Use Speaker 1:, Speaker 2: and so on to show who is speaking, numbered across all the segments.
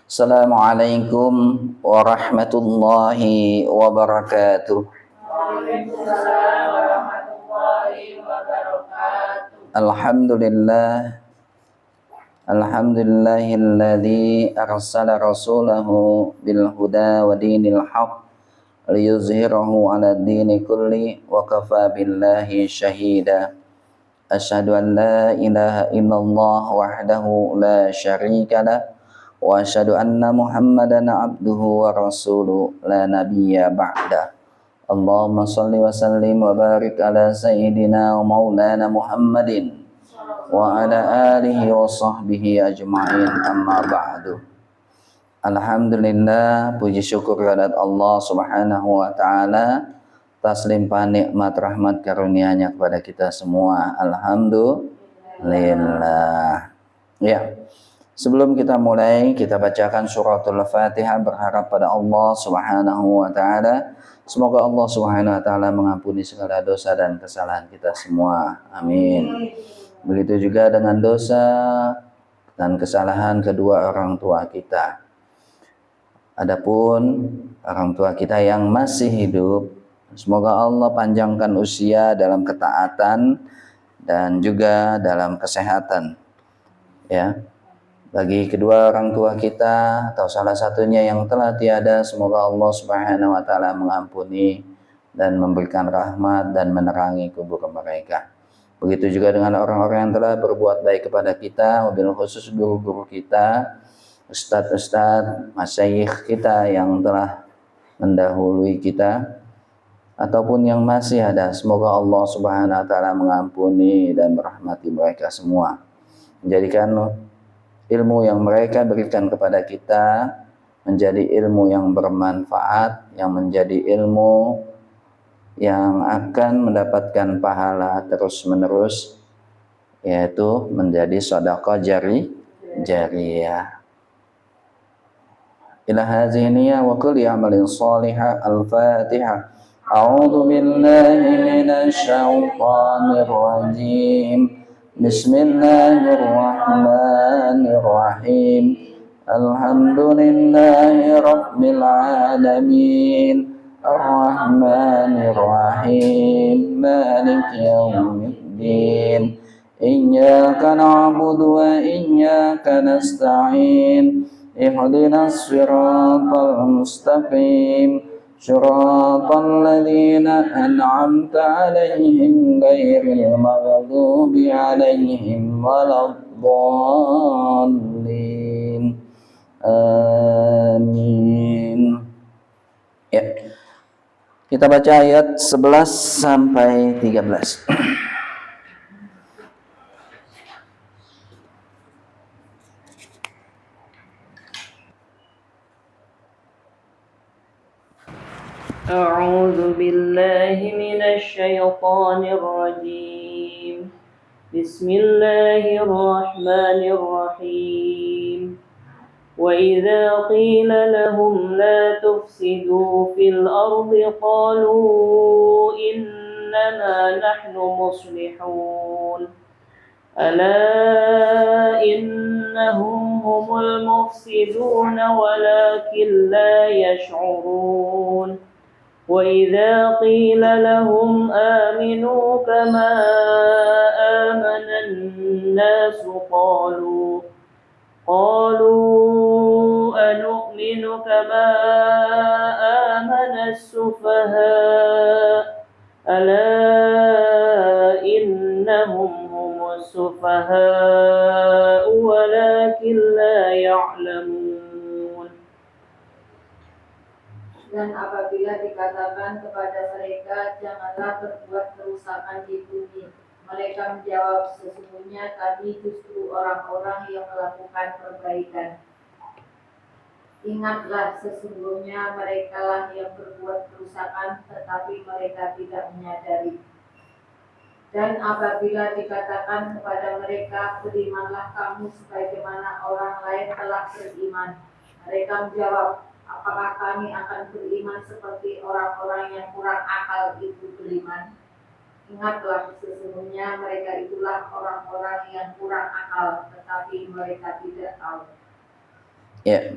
Speaker 1: Assalamualaikum warahmatullahi wabarakatuh.
Speaker 2: Waalaikumsalam warahmatullahi wabarakatuh.
Speaker 1: Alhamdulillahilladzi arsala rasulahu bil huda wa dinil haqq liyuzhirahu 'ala dini kulli wa kafa billahi syahida. Asyhadu an la ilaha illallah wahdahu la syarika lah wa asyhadu anna Muhammadan abduhu wa rasuluh la nabiyya ba'da. Allahumma salli wa sallim wa barik ala sayyidina wa maulana Muhammadin wa ala alihi wa sahbihi ajma'in, amma ba'du. Alhamdulillah, puji syukur kehadirat Allah Subhanahu wa taala atas limpahan nikmat rahmat karunia-Nya kepada kita semua. Alhamdulillah. Ya. Sebelum kita mulai, kita bacakan suratul Fatihah berharap pada Allah Subhanahu wa taala. Semoga Allah Subhanahu wa taala mengampuni segala dosa dan kesalahan kita semua. Amin. Begitu juga dengan dosa dan kesalahan kedua orang tua kita. Adapun orang tua kita yang masih hidup, semoga Allah panjangkan usia dalam ketaatan dan juga dalam kesehatan. Ya. Bagi kedua orang tua kita atau salah satunya yang telah tiada, semoga Allah Subhanahu wa taala mengampuni dan memberikan rahmat dan menerangi kubur mereka. Begitu juga dengan orang-orang yang telah berbuat baik kepada kita, wabil khusus guru-guru kita, ustadz-ustadz, masyayikh kita yang telah mendahului kita ataupun yang masih ada, semoga Allah Subhanahu wa taala mengampuni dan merahmati mereka semua. Menjadikan ilmu yang mereka berikan kepada kita menjadi ilmu yang bermanfaat, yang menjadi ilmu yang akan mendapatkan pahala terus-menerus, yaitu menjadi sedekah jariyah. Ila hadhihi niyyah wa kulli amalin shalihah. Al-Fatihah. A'udzu billahi minasy syaithanir rajim. Bismillahirrahmanirrahim. Alhamdulillahi rabbil alamin. Ar-Rahmanir-Rahim. Maliki yaumiddin. Iyyaka na'budu wa iyyaka nasta'in. Ihdinas siratal mustaqim. Shiratal ladzina an'amta 'alaihim ghairil maghdubi 'alaihim waladdallin. Amin. Ya. Kita baca ayat 11 sampai 13.
Speaker 2: A'udzu billahi minasy syaithanir rajim. Bismillahirrahmanirrahim. وَإِذَا قِيلَ لَهُمْ لَا تُفْسِدُوا فِي الْأَرْضِ قَالُوا إِنَّمَا نَحْنُ مُصْلِحُونَ أَلَا إِنَّهُمْ هُمُ الْمُفْسِدُونَ وَلَكِنْ لَا يَشْعُرُونَ وَإِذَا قِيلَ لَهُمْ آمِنُوا كَمَا آمَنَ النَّاسُ قالوا أنؤمن كما آمن السفهاء ألا إنهم هم السفهاء ولكن لا يعلمون.
Speaker 3: Dan apabila dikatakan kepada mereka, janganlah berbuat kerusakan di bumi, mereka menjawab, sesungguhnya kami justru orang-orang yang melakukan perbaikan. Ingatlah, sesungguhnya merekalah yang berbuat kerusakan, tetapi mereka tidak menyadari. Dan apabila dikatakan kepada mereka, berimanlah kamu sebagaimana orang lain telah beriman, mereka menjawab, apakah kami akan beriman seperti orang-orang yang kurang akal itu beriman? Ingatlah, sesungguhnya mereka itulah orang-orang yang kurang akal, tetapi mereka tidak tahu.
Speaker 1: Ya.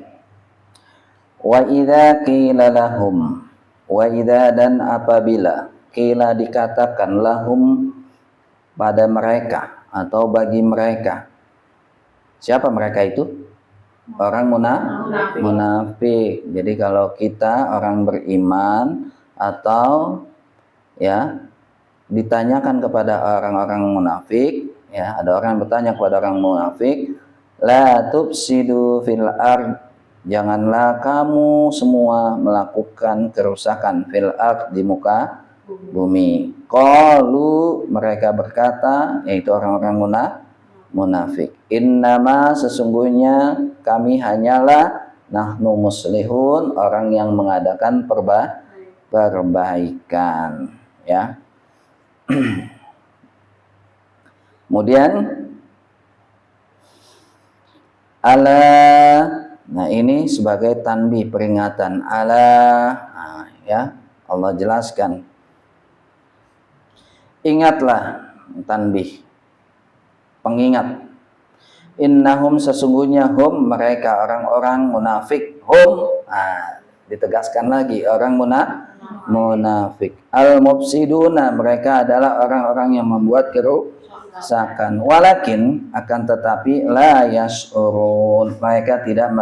Speaker 1: Wa idza qila lahum, wa idza dan apabila qila dikatakan lahum pada mereka atau bagi mereka. Siapa mereka itu? Orang munafik. Jadi kalau kita orang beriman atau ya ditanyakan kepada orang-orang munafik, ya ada orang bertanya kepada orang munafik, la tufsidu fil ard, janganlah kamu semua melakukan kerusakan fil ard, di muka bumi. Qalu, mereka berkata, yaitu orang-orang munafik, innama, sesungguhnya kami hanyalah nahnu muslihun, orang yang mengadakan perbaikan, ya. Kemudian ala, nah ini sebagai tanbih, peringatan. Ala, nah, ya Allah jelaskan, ingatlah, tanbih, pengingat. Innahum, sesungguhnya hum, mereka orang-orang munafik, hum, nah, ditegaskan lagi, orang munafik. Al-mufsiduna, mereka adalah orang-orang yang membuat kerusakan. Walakin, akan tetapi, la yash'urun, mereka tidak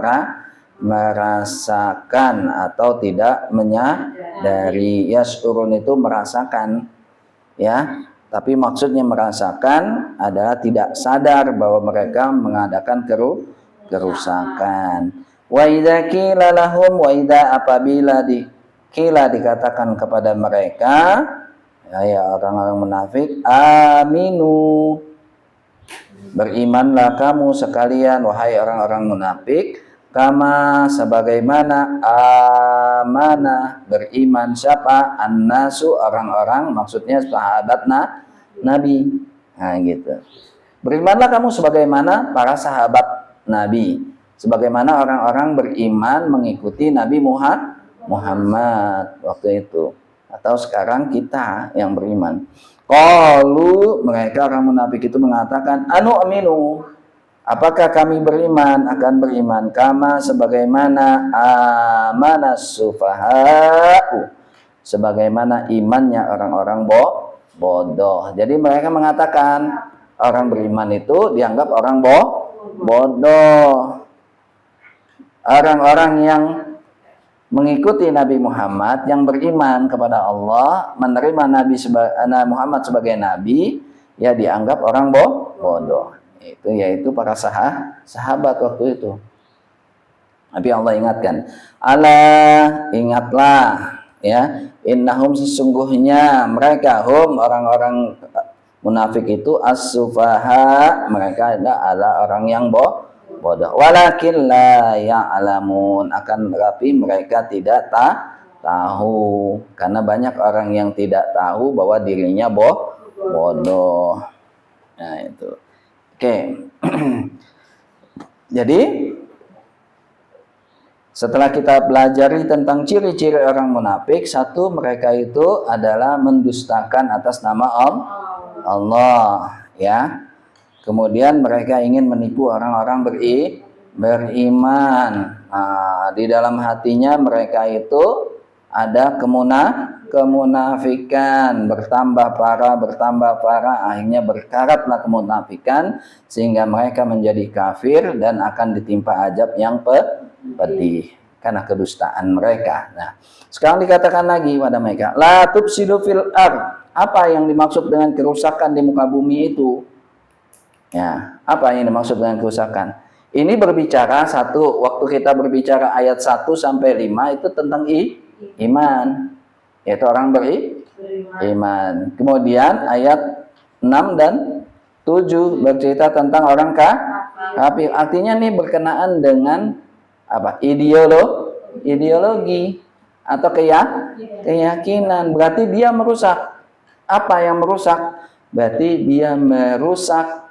Speaker 1: merasakan atau tidak menyadari. Yash'urun itu merasakan, ya. Tapi maksudnya merasakan adalah tidak sadar bahwa mereka mengadakan kerusakan. Wa idza qila lahum, wa idza apabila qila dikatakan kepada mereka, ya orang-orang munafik, aminu, berimanlah kamu sekalian wahai orang-orang munafik, kama, sebagaimana amanah, beriman siapa? Annasu, orang-orang, maksudnya sahabat Nabi. Nah gitu. Berimanlah kamu sebagaimana para sahabat Nabi, sebagaimana orang-orang beriman mengikuti Nabi Muhammad waktu itu, atau sekarang kita yang beriman. Qalu, mereka orang munafik itu mengatakan, anu aminu, apakah kami beriman, akan beriman, kama, sebagaimana amanas sufaha'u, sebagaimana imannya orang-orang bodoh. Jadi mereka mengatakan orang beriman itu dianggap orang bodoh. Orang-orang yang mengikuti Nabi Muhammad, yang beriman kepada Allah, menerima Nabi Muhammad sebagai Nabi, ya dianggap orang bodoh. Itu yaitu para sahabat waktu itu. Tapi Allah ingatkan, ala, ingatlah, ya, innahum, sesungguhnya mereka, hum, orang-orang munafik itu, as-sufaha, mereka adalah orang yang bodoh. Walakin la ya'lamun, akan tetapi mereka tidak tahu, karena banyak orang yang tidak tahu bahwa dirinya bodoh. Nah itu. Oke. Jadi setelah kita pelajari tentang ciri-ciri orang munafik, satu, mereka itu adalah mendustakan atas nama Allah, ya. Kemudian mereka ingin menipu orang-orang beriman. Nah, di dalam hatinya mereka itu ada kemunafikan, bertambah parah, akhirnya berkaratlah kemunafikan sehingga mereka menjadi kafir dan akan ditimpa azab yang pedih karena kedustaan mereka. Nah, sekarang dikatakan lagi pada mereka, la tufsidu fil ard. Apa yang dimaksud dengan kerusakan di muka bumi itu? Ya, apa yang dimaksud dengan kerusakan? Ini berbicara satu, waktu kita berbicara ayat 1 sampai 5 itu tentang iman, yaitu orang beriman. Kemudian ayat 6 dan 7 bercerita tentang orang kafir. Artinya nih berkenaan dengan apa? Ideologi atau keyakinan. Berarti dia merusak. Apa yang merusak? Berarti dia merusak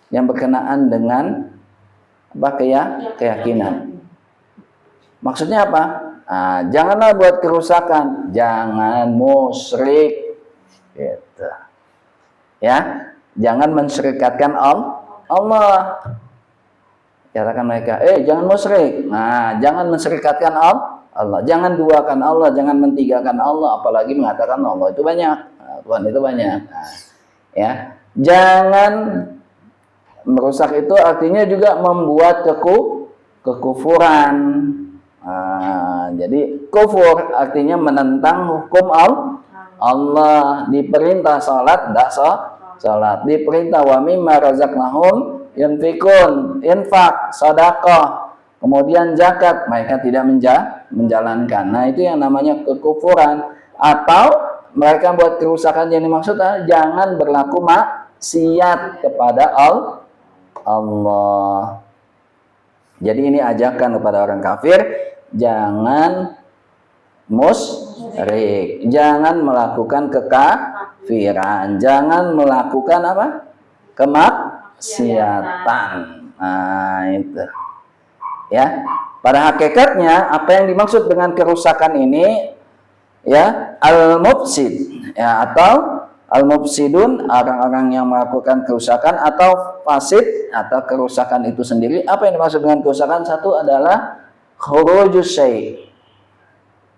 Speaker 1: yang berkenaan dengan apa? Keyakinan. Maksudnya apa? Nah, janganlah buat kerusakan, jangan musyrik, Gitu. Ya, jangan mensyirikatkan Allah. Katakan mereka, jangan musyrik. Nah, jangan mensyirikatkan Allah. Jangan duakan Allah, jangan mentigakan Allah, apalagi mengatakan Allah itu banyak. Nah, Tuhan itu banyak. Nah, ya, jangan merusak itu artinya juga membuat kekufuran. Nah, jadi kufur artinya menentang hukum Allah. Diperintah salat, tidak salat. Diperintah wa mimma razaqnahum yunfikun, infak, sedekah, kemudian zakat, mereka tidak menjalankan. Nah, itu yang namanya kekufuran. Atau mereka buat kerusakan yang dimaksud jangan berlaku maksiat kepada Allah. Jadi ini ajakan kepada orang kafir, jangan musyrik, jangan melakukan kekafiran, jangan melakukan apa? Kemaksiatan. Nah, itu. Ya. Pada hakikatnya apa yang dimaksud dengan kerusakan ini ya al-mufsid ya, atau al-mufsidun, orang-orang yang melakukan kerusakan, atau fasid atau kerusakan itu sendiri. Apa yang dimaksud dengan kerusakan? Satu adalah khurujus syai'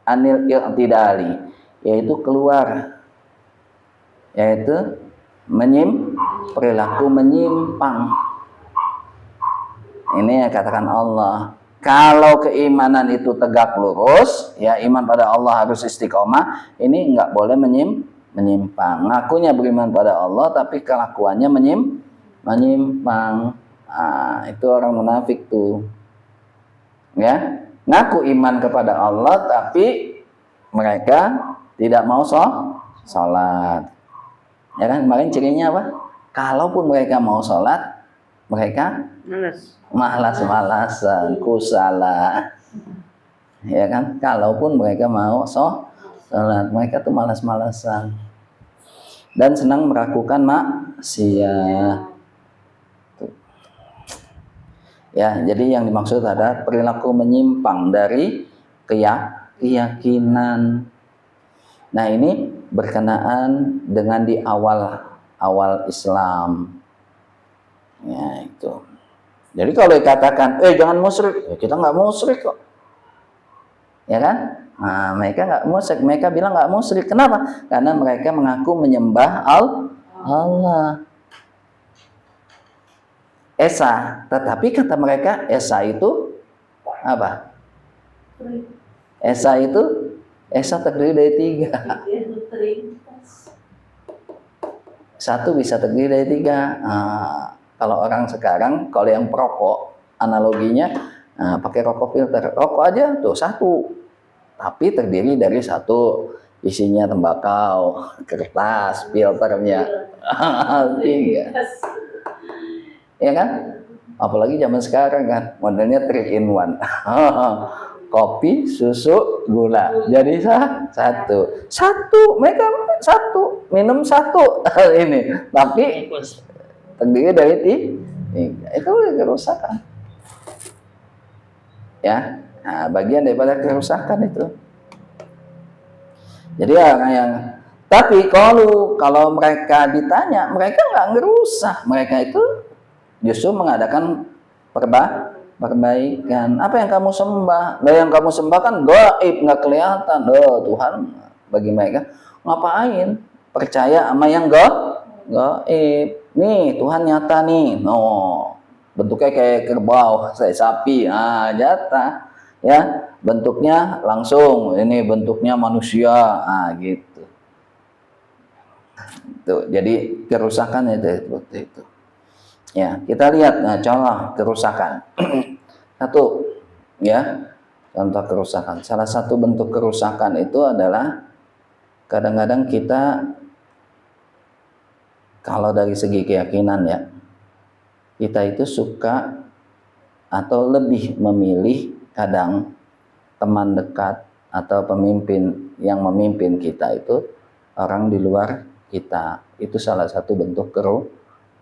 Speaker 1: anil i'tidali, yaitu keluar, yaitu perilaku menyimpang. Ini yang katakan Allah. Kalau keimanan itu tegak lurus, ya iman pada Allah harus istiqomah, ini nggak boleh menyimpang. Ngakunya beriman pada Allah, tapi kelakuannya menyimpang. Nah, itu orang munafik tuh. Ya, ngaku iman kepada Allah, tapi mereka tidak mau sholat. Ya kan, kemarin cirinya apa? Kalaupun mereka mau sholat, mereka malas-malasan, kusala. Ya kan, kalaupun mereka mau sholat, mereka tuh malas-malasan dan senang melakukan maksiat. Ya, jadi yang dimaksud adalah perilaku menyimpang dari keyakinan. Nah, ini berkenaan dengan di awal Islam. Ya, itu. Jadi kalau dikatakan, jangan musyrik, ya kita nggak musyrik kok. Ya kan? Nah, mereka nggak musyrik, mereka bilang nggak musyrik. Kenapa? Karena mereka mengaku menyembah Allah. Esa, tetapi kata mereka Esa itu apa? Esa terdiri dari 3. Satu bisa terdiri dari 3. Nah, kalau orang sekarang, kalau yang perokok, analoginya pakai rokok filter. Rokok aja tuh 1, tapi terdiri dari 1, isinya tembakau, kertas, filternya 3. Ya kan? Apalagi zaman sekarang kan, modelnya 3 in 1. Kopi, susu, gula. Jadi 1. Mereka 1, minum 1 ini. Tapi terdiri dari 3. Itu kerusakan. Ya. Nah, bagian daripada kerusakan itu. Jadi tapi kalau mereka ditanya, mereka nggak ngerusak. Mereka itu justru mengadakan perbaikan. Apa yang kamu sembah? Yang kamu sembah kan gaib, nggak kelihatan. Tuhan bagi mereka ngapain? Percaya sama yang gaib. Nih Tuhan nyata nih. Bentuknya kayak kerbau, kayak sapi. Nyata. Ya, bentuknya langsung. Ini bentuknya manusia. Gitu. Tuh, jadi kerusakan itu seperti itu. Ya, kita lihat contoh kerusakan. Satu, ya, contoh kerusakan. Salah satu bentuk kerusakan itu adalah kadang-kadang kita, kalau dari segi keyakinan ya, kita itu suka atau lebih memilih kadang teman dekat atau pemimpin yang memimpin kita itu orang di luar kita. Itu salah satu bentuk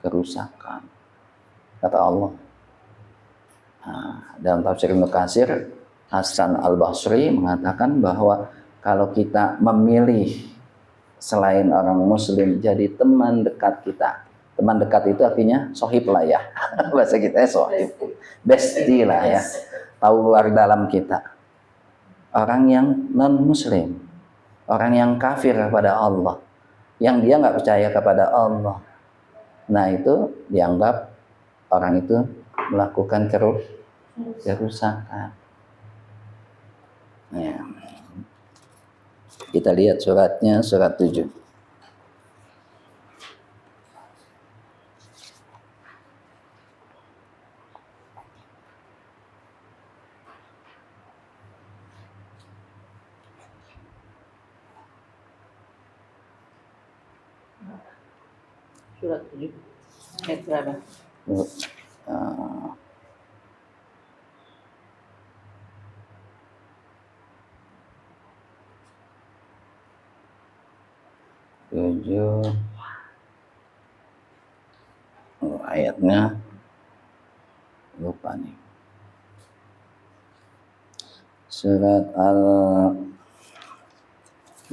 Speaker 1: kerusakan. Kata Allah. Dalam tafsir Ibnu Katsir, Hasan Al-Basri mengatakan bahwa kalau kita memilih selain orang muslim jadi teman dekat kita. Teman dekat itu artinya sohib lah ya. Bahasa kita sohib. Bestie lah ya. Tahu luar dalam kita. Orang yang non muslim. Orang yang kafir kepada Allah. Yang dia nggak percaya kepada Allah. Nah itu dianggap orang itu melakukan kerusakan. Ya. Kita lihat suratnya, surat 7.
Speaker 2: Surat 7. Ayat berapa?
Speaker 1: Tujuh. Ayatnya lupa nih. Surat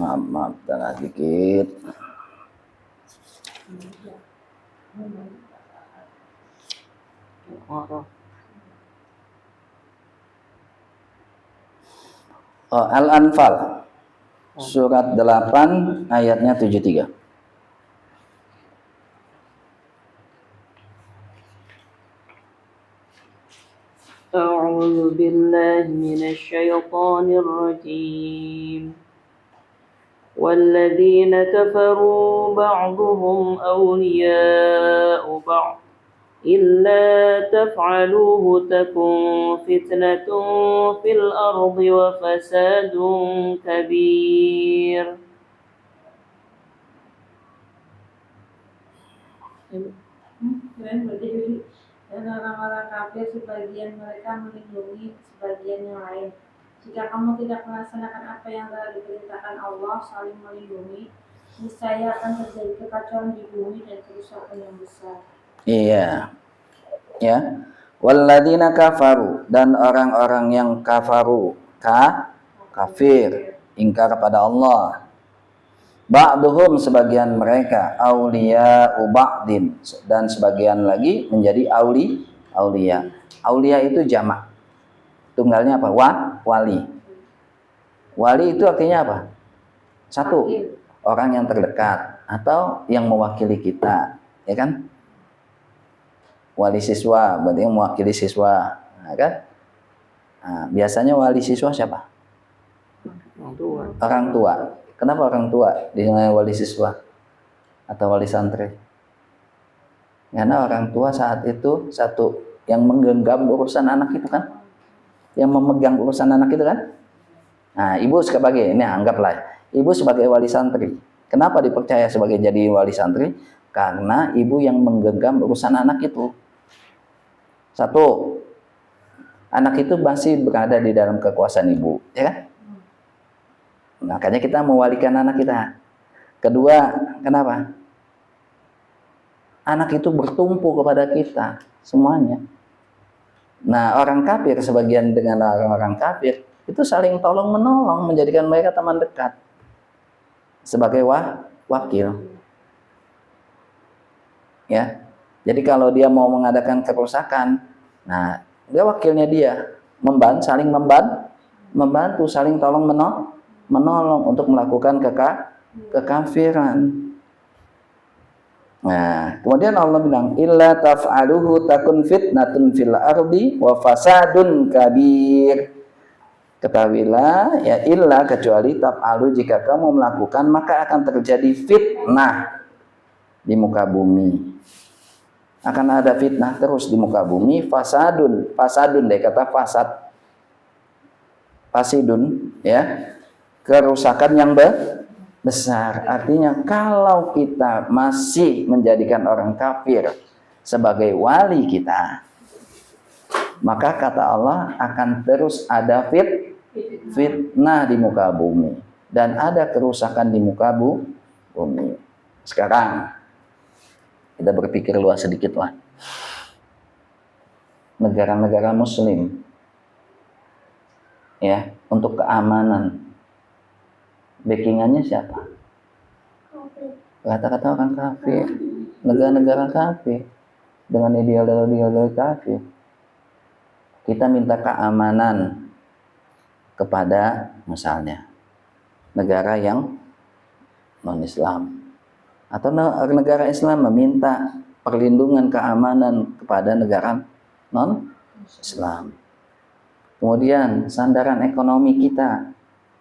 Speaker 1: maaf telah dikit. Al-Anfal surat 8 ayatnya 73.
Speaker 2: أعوذ بالله من الشيطان الرجيم والذين كفروا بعضهم أولياء بعض إلا تفعلوه تكن فتنة في الأرض وفساد كبير.
Speaker 3: Keren berdiri. Dan orang-orang kafir sebagian mereka melindungi sebagian yang lain. Jika kamu tidak melaksanakan apa yang telah diperintahkan Allah, saling melindungi, niscaya akan terjadi kekacauan di bumi dan kerusakan yang besar.
Speaker 1: Iya. Ya. Walladzina kafaru, dan orang-orang yang kafaru, kafir, ingkar kepada Allah. Ba'duhum, sebagian mereka, awliya'u ba'din, dan sebagian lagi menjadi aulia. Aulia itu jamak. Tunggalnya apa? Wali. Wali itu artinya apa? Satu, orang yang terdekat atau yang mewakili kita, ya kan? Wali siswa berarti yang mewakili siswa, ya kan? Nah, biasanya wali siswa siapa? Orang tua. Kenapa orang tua dinilai wali siswa atau wali santri? Karena orang tua saat itu satu yang menggenggam urusan anak itu kan, yang memegang urusan anak itu kan. Nah, ibu sebagai ini anggaplah ibu sebagai wali santri. Kenapa dipercaya sebagai jadi wali santri? Karena ibu yang menggenggam urusan anak itu. Satu, anak itu masih berada di dalam kekuasaan ibu, ya kan? Makanya kita mewalikan anak kita. Kedua, kenapa? Anak itu bertumpu kepada kita semuanya. Nah, orang kafir, sebagian dengan orang-orang kafir itu saling tolong menolong, menjadikan mereka teman dekat sebagai wakil. Ya, jadi kalau dia mau mengadakan kerusakan, nah dia wakilnya dia, saling membantu, saling tolong menolong untuk melakukan kekafiran. Nah, kemudian Allah bilang illa taf'aluhu takun fitnatun fil ardi wa fasadun kabir. Ketahuilah ya, illa kecuali taf'alu, jika kamu melakukan maka akan terjadi fitnah di muka bumi. Akan ada fitnah terus di muka bumi. Fasadun deh, kata fasidun ya, kerusakan yang besar. Artinya kalau kita masih menjadikan orang kafir sebagai wali kita, maka kata Allah akan terus ada fitnah di muka bumi dan ada kerusakan di muka bumi. Sekarang kita berpikir luas sedikit lah. Negara-negara muslim ya, untuk keamanan backingannya siapa? kata-kata orang kafir, negara-negara kafir dengan ideologi kafir. Kita minta keamanan kepada misalnya negara yang non-Islam, atau negara Islam meminta perlindungan keamanan kepada negara non-Islam. Kemudian sandaran ekonomi kita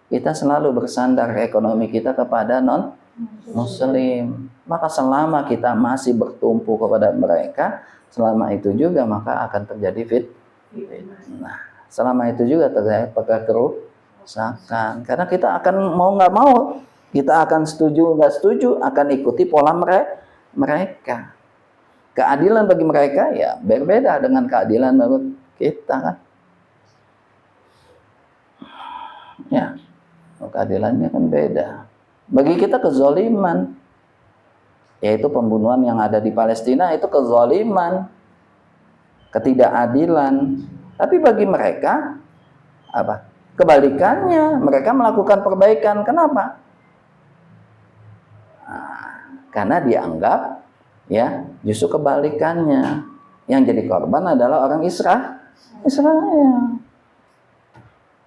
Speaker 1: selalu bersandar ekonomi kita kepada non-Muslim. Maka selama kita masih bertumpu kepada mereka, selama itu juga maka akan terjadi fitnah. Selama itu juga terjadi kerusakan. Karena kita akan mau nggak mau, kita akan setuju nggak setuju, akan ikuti pola mereka. Keadilan bagi mereka ya berbeda dengan keadilan bagi kita kan. Ya, keadilannya kan beda. Bagi kita kezaliman, yaitu pembunuhan yang ada di Palestina itu kezaliman, ketidakadilan. Tapi bagi mereka apa? Kebalikannya, mereka melakukan perbaikan. Kenapa? Karena dianggap ya justru kebalikannya, yang jadi korban adalah orang Israel.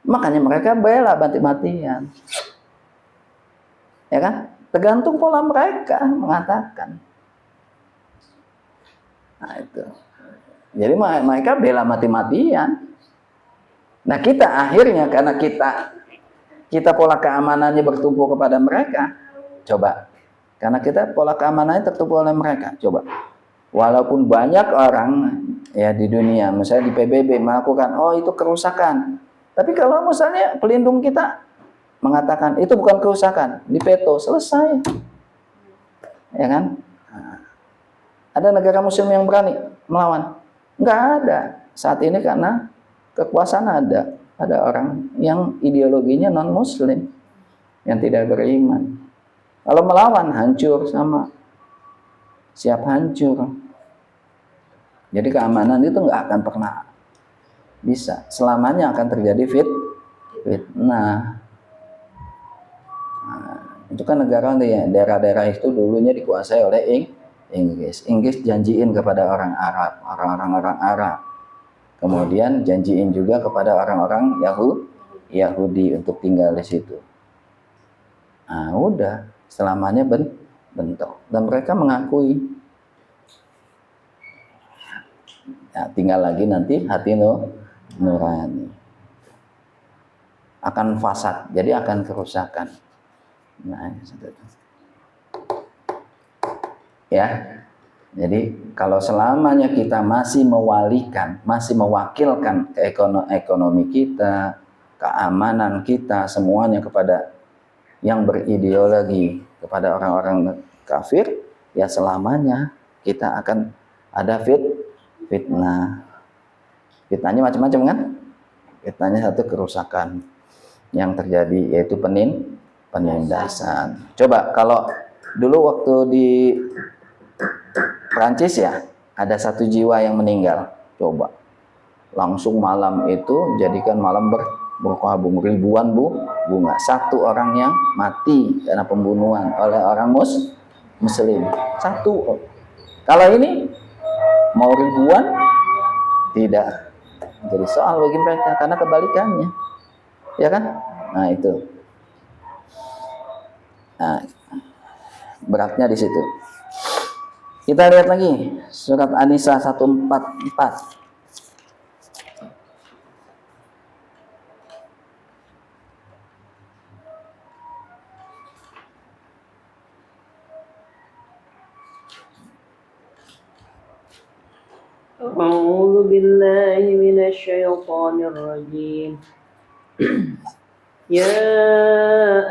Speaker 1: Makanya mereka bela mati-matian, ya kan? Tergantung pola mereka mengatakan. Nah itu. Jadi mereka bela mati-matian. Nah kita akhirnya karena kita pola keamanannya bertumpu kepada mereka. Coba, karena kita pola keamanannya tertumpu oleh mereka. Coba, walaupun banyak orang ya di dunia, misalnya di PBB melakukan, oh itu kerusakan. Tapi kalau misalnya pelindung kita mengatakan itu bukan kerusakan, dipeto, selesai. Ya kan? Nah, ada negara muslim yang berani melawan? Enggak ada. Saat ini karena kekuasaan ada orang yang ideologinya non muslim, yang tidak beriman. Kalau melawan hancur, sama siap hancur. Jadi keamanan itu enggak akan pernah bisa, selamanya akan terjadi fitnah. Nah, itu kan negara daerah-daerah itu dulunya dikuasai oleh Inggris. Inggris janjiin kepada orang Arab. Kemudian janjiin juga kepada orang-orang Yahudi untuk tinggal di situ. Nah, udah selamanya bentuk, dan mereka mengakui. Nah, tinggal lagi nanti hati nurani akan fasad, jadi akan kerusakan. Nah, ya. Jadi kalau selamanya kita masih mewakilkan ke ekonomi kita, keamanan kita, semuanya kepada yang berideologi, kepada orang-orang kafir, ya selamanya kita akan ada fitnah. Fitnahnya macam-macam kan? Fitnahnya satu kerusakan yang terjadi, yaitu penindasan. Coba kalau dulu waktu di Prancis ya, ada 1 jiwa yang meninggal. Coba, langsung malam itu jadikan malam berkabung ribuan bunga. 1 orang yang mati karena pembunuhan oleh orang Muslim. 1. Kalau ini mau ribuan, tidak jadi soal bagi mereka karena kebalikannya, ya kan? Nah itu, nah, beratnya di situ. Kita lihat lagi surat An-Nisa 144.
Speaker 2: أعوذ بالله من الشيطان الرجيم يا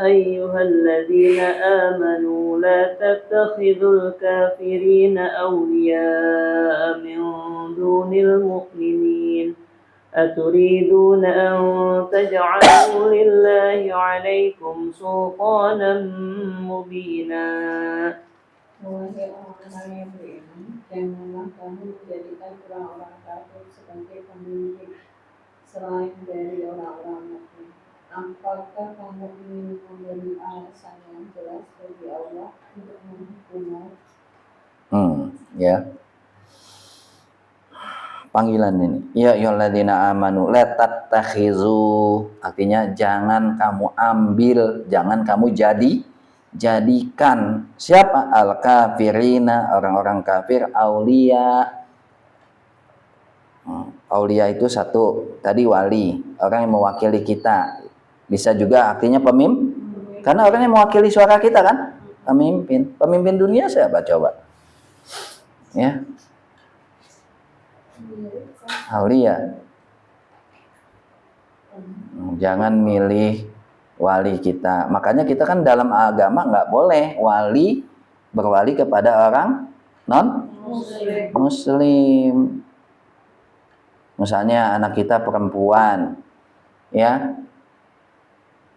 Speaker 2: أيها الذين آمنوا لا تتخذوا الكافرين أولياء من دون المؤمنين أتريدون أن تجعلوا لله عليكم سلطانا مبينا.
Speaker 3: Wahai orang-orang yang beriman, janganlah kamu menjadikan orang-orang kafir sebagai pemimpin selain dari orang-orang mukmin. Apakah kamu ingin memberi alasan yang jelas bagi Allah untuk menghukummu?
Speaker 1: Ya. Panggilan ini. Ya ayyuhalladzina amanu la tattakhizu, artinya jangan kamu ambil, jangan kamu jadikan siapa? Al kafirina, orang-orang kafir, aulia. Aulia itu satu, tadi wali, orang yang mewakili kita. Bisa juga artinya pemimpin, karena orang yang mewakili suara kita kan, pemimpin. Pemimpin dunia siapa coba? Ya. Aulia. Jangan milih wali kita. Makanya kita kan dalam agama nggak boleh berwali kepada orang non muslim. Misalnya anak kita perempuan, ya,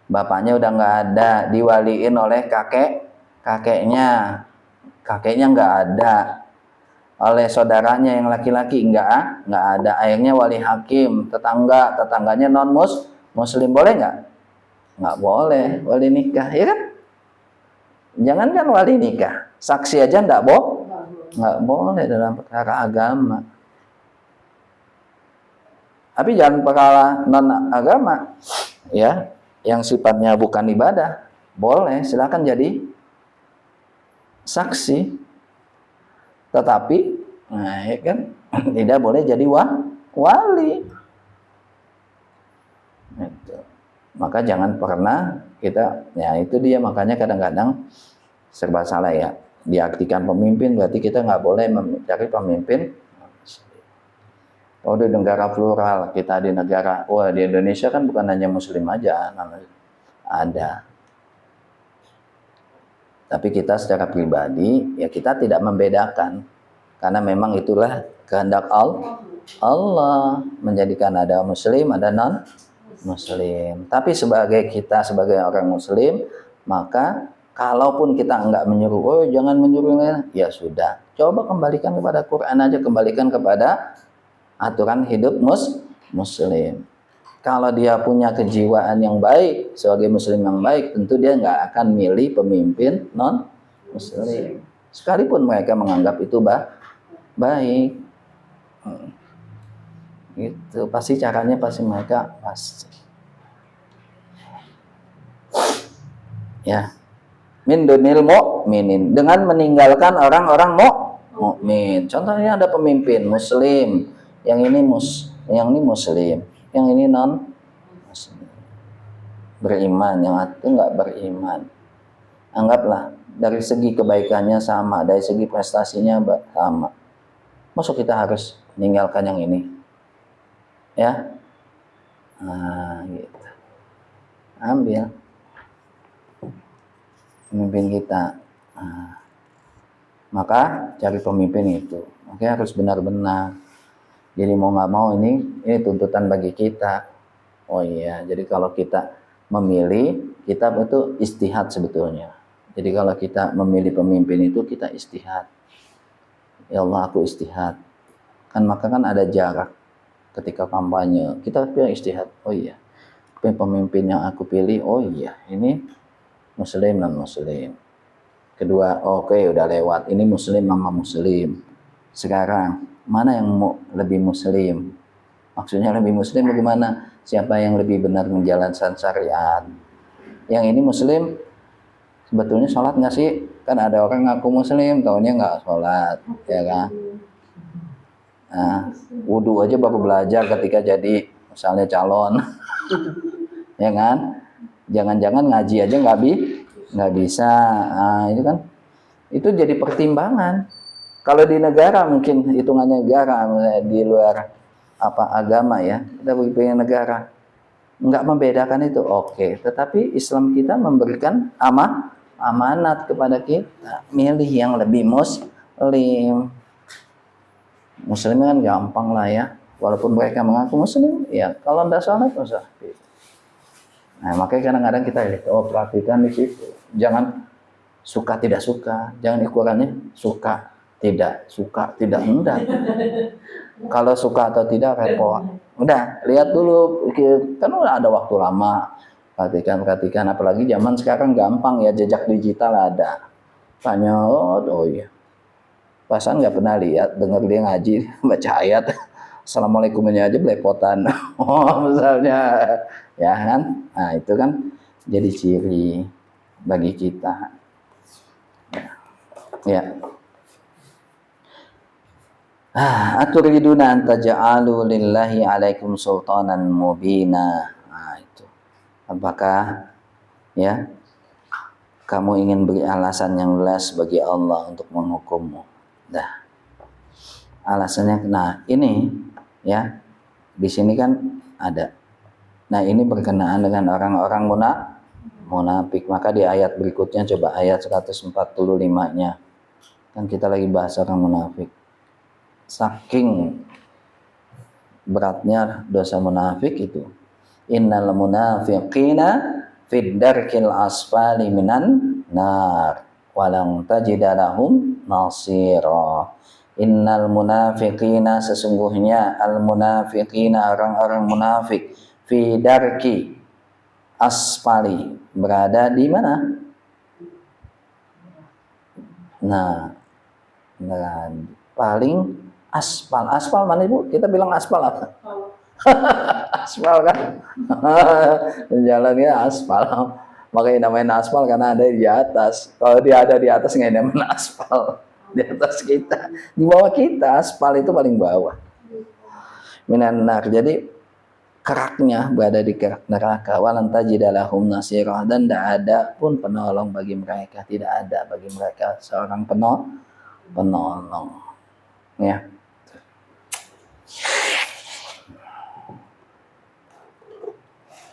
Speaker 1: bapaknya udah nggak ada, diwaliin oleh kakeknya nggak ada, oleh saudaranya yang laki-laki nggak ada, akhirnya wali hakim, tetangganya non muslim, boleh nggak boleh wali nikah, ya kan? Jangankan wali nikah, saksi aja nggak boleh dalam perkara agama. Tapi jangan perkara non agama, ya, yang sifatnya bukan ibadah, boleh, silakan jadi saksi. Tetapi, nah, ya kan, tidak boleh jadi wali. Itu. Maka jangan pernah kita, ya itu dia, makanya kadang-kadang serba salah ya. Diartikan pemimpin berarti kita nggak boleh mencari pemimpin. Oh, di negara plural, kita di negara, di Indonesia kan bukan hanya muslim aja, ada. Tapi kita secara pribadi, ya kita tidak membedakan. Karena memang itulah kehendak Allah menjadikan ada muslim, ada non muslim. Tapi kita sebagai orang muslim, maka kalaupun kita enggak menyuruh, jangan menyuruh, ya sudah. Coba kembalikan kepada Quran aja, kembalikan kepada aturan hidup muslim. Kalau dia punya kejiwaan yang baik, sebagai muslim yang baik, tentu dia nggak akan milih pemimpin non muslim, sekalipun mereka menganggap itu baik. Gitu, pasti caranya mereka pasti. Ya, min dunil mu'minin, dengan meninggalkan orang-orang mukmin. Contohnya ada pemimpin muslim, yang ini muslim, yang ini non muslim, beriman, yang itu nggak beriman. Anggaplah dari segi kebaikannya sama, dari segi prestasinya sama. Masuk kita harus meninggalkan yang ini, ya? Nah, gitu. Ambil pemimpin kita. Nah, maka cari pemimpin itu, makanya harus benar-benar. Jadi mau nggak mau ini tuntutan bagi kita. Oh iya, jadi kalau kita memilih, kita itu istihad sebetulnya. Jadi kalau kita memilih pemimpin itu kita istihad. Ya Allah, aku istihad. Maka ada jarak ketika kampanye. Kita pilih istihad. Oh iya, pemimpin yang aku pilih, oh iya, ini muslim non muslim. Kedua, oke, udah lewat. Ini muslim sama muslim. Sekarang mana yang lebih muslim? Maksudnya lebih muslim bagaimana? Siapa yang lebih benar menjalankan syariat? Yang ini muslim, sebetulnya sholat nggak sih? Kan ada orang ngaku muslim, taunya nggak sholat, ya kan? Nah, wudhu aja baru belajar ketika jadi misalnya calon, ya kan? Jangan-jangan ngaji aja nggak bisa. Nah, itu kan, itu jadi pertimbangan. Kalau di negara mungkin hitungannya negara, di luar agama ya, kita punya negara nggak membedakan itu, oke. Tetapi Islam kita memberikan amanat kepada kita, milih yang lebih muslim. Muslim kan gampang lah ya, walaupun mereka mengaku muslim, ya kalau nggak sholat usah. Nah, makanya kadang-kadang kita perhatikan di situ, jangan suka tidak suka, jangan ukurannya suka tidak enggak. Kalau suka atau tidak repot. Udah, lihat dulu, kan udah ada waktu lama. Perhatikan, apalagi zaman sekarang gampang ya, jejak digital ada. Tanya, oh iya. Pasan nggak pernah lihat, dengar dia ngaji, baca ayat, assalamualaikumnya aja belepotan. Oh misalnya, ya kan? Nah itu kan jadi ciri bagi kita. Ya. Aturiduna an taj'alu lillahi alaikum sultanan mubina. Nah itu. Apakah ya kamu ingin beri alasan yang jelas bagi Allah untuk menghukummu? Nah, alasannya, nah ini ya di sini kan ada. Nah ini berkenaan dengan orang-orang munafik. Maka di ayat berikutnya coba ayat 145-nya. Kan kita lagi bahas orang munafik. Saking beratnya dosa munafik itu. Innal munafiqina fid darkil asfali minan nar walang tajida lahum nasira. Innal munafiqina, sesungguhnya al munafiqina, orang-orang munafik, fi darki asfali, berada di mana? Nah, paling aspal. Aspal mana Ibu? Kita bilang aspal apa? Aspal kan? Jalannya aspal. Makanya namanya aspal karena ada di atas. Kalau dia ada di atas nggak namanya aspal. Di atas kita, di bawah kita, aspal itu paling bawah. Minan nar. Jadi keraknya berada di kerak neraka. Walan tajidalahum nasirah, dan tidak ada pun penolong bagi mereka. Tidak ada bagi mereka seorang penolong. Ya.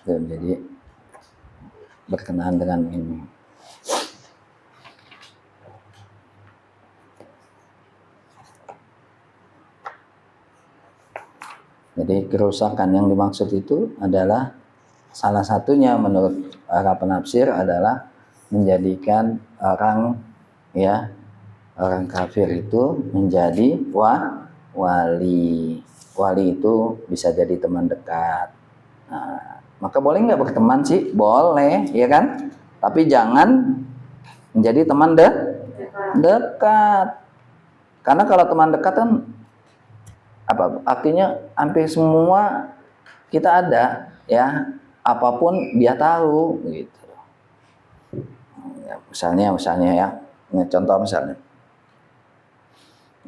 Speaker 1: Jadi berkenaan dengan ini. Jadi kerusakan yang dimaksud itu adalah salah satunya menurut para penafsir adalah menjadikan orang kafir itu menjadi wali. Wali itu bisa jadi teman dekat. Nah, maka boleh nggak berteman sih? Boleh, ya kan? Tapi jangan menjadi teman dekat. Karena kalau teman dekat kan apa artinya hampir semua kita ada, ya, apapun dia tahu gitu. Ya, misalnya ya, ini contoh misalnya.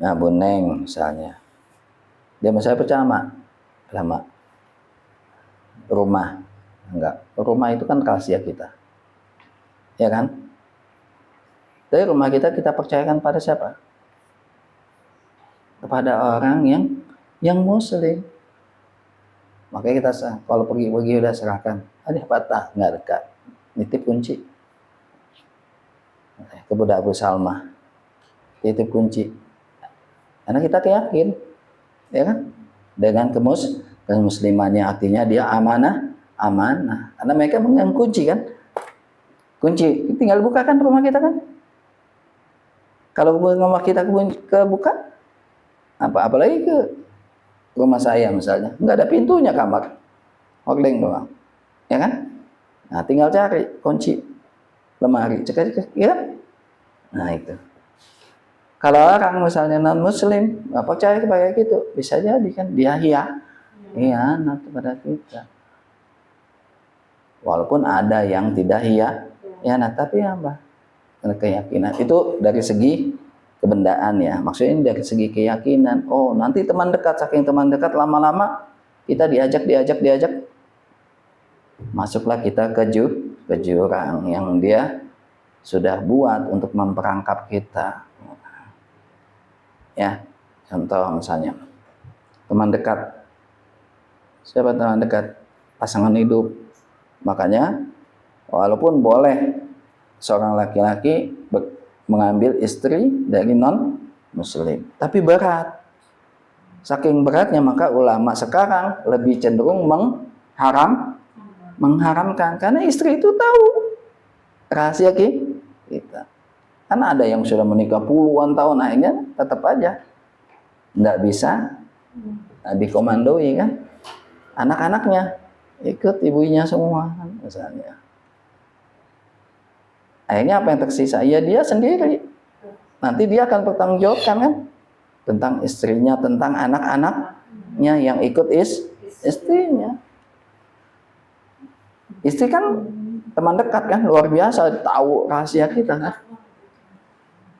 Speaker 1: Nah, Bu Neng misalnya. Dia saya percaya sama rumah. Enggak, rumah itu kan rahasia kita. Ya kan? Tapi rumah kita percayakan pada siapa? Kepada orang yang muslim. Makanya kita kalau pergi udah serahkan. Ada patah nggak dekat, nitip kunci. Ke budak Abu Salma, nitip kunci. Karena kita yakin, ya kan, dengan kemuslimannya, artinya dia amanah. Karena mereka megang kunci kan, kunci tinggal buka kan rumah kita kan. Kalau rumah kita kebuka, apalagi ke rumah saya misalnya, nggak ada pintunya kamar, hordeng doang, ya kan? Nah tinggal cari kunci lemari, cek, ya. Nah itu. Kalau orang misalnya non muslim, nggak percaya kayak gitu, bisa jadi kan dia hianat kepada kita. Walaupun ada yang tidak hianat, tapi apa? Keyakinan itu dari segi kebendaan ya, maksudnya dari segi keyakinan. Oh nanti teman dekat, saking teman dekat lama-lama kita diajak masuklah kita ke jurang yang dia sudah buat untuk memperangkap kita. Ya, contoh misalnya teman dekat. Siapa teman dekat? Pasangan hidup. Makanya walaupun boleh seorang laki-laki mengambil istri dari non muslim, tapi berat. Saking beratnya maka ulama sekarang lebih cenderung mengharamkan, karena istri itu tahu rahasia kita. Karena ada yang sudah menikah puluhan tahun, akhirnya tetap aja nggak bisa dikomandoi kan anak-anaknya, ikut ibunya semua kan, misalnya. Akhirnya apa yang tersisa? Ya dia sendiri. Nanti dia akan bertanggungjawabkan kan tentang istrinya, tentang anak-anaknya yang ikut istrinya. Istri kan teman dekat kan, luar biasa, tahu rahasia kita kan.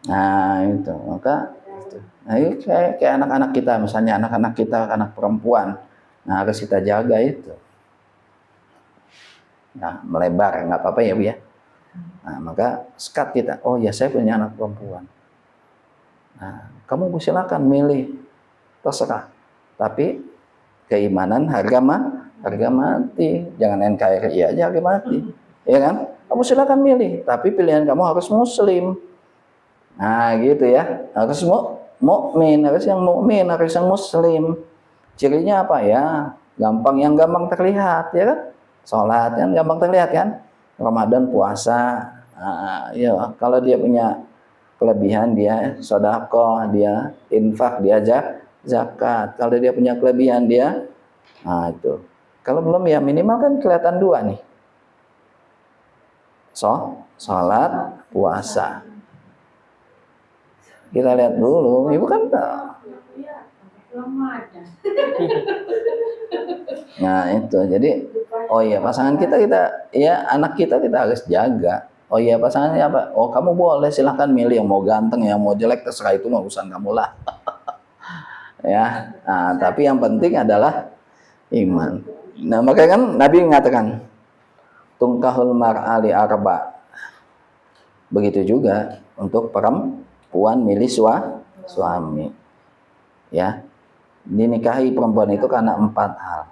Speaker 1: Nah itu, maka nah itu kayak anak-anak kita, misalnya anak-anak kita, anak perempuan, nah harus kita jaga itu. Nah melebar nggak apa-apa ya Bu ya. Nah maka sekat kita, oh ya saya punya anak perempuan. Nah kamu silakan milih, terserah. Tapi keimanan harga mati, jangan NKRI aja harga mati, ya kan? Kamu silakan milih, tapi pilihan kamu harus muslim. Nah gitu ya, harus mukmin, harus yang mukmin, harus yang muslim. Cirinya apa ya? Yang gampang terlihat, ya kan? Sholat kan gampang terlihat kan? Ramadan puasa, nah, ya kalau dia punya kelebihan dia sedekah, dia infak, dia zakat. Kalau dia punya kelebihan dia, nah itu. Kalau belum ya minimal kan kelihatan dua nih. Sholat, puasa. Kita lihat dulu, ibu kan nah itu, jadi oh iya pasangan kita ya anak kita harus jaga. Oh iya pasangannya apa? Oh kamu boleh silahkan milih yang mau ganteng, yang mau jelek terserah, itu mah urusan kamu lah. Ya, nah, tapi yang penting adalah iman. Nah makanya kan Nabi mengatakan tungkahul mar'ali arba. Begitu juga untuk perempuan milih suami. Ya, dinikahi perempuan itu karena 4 hal.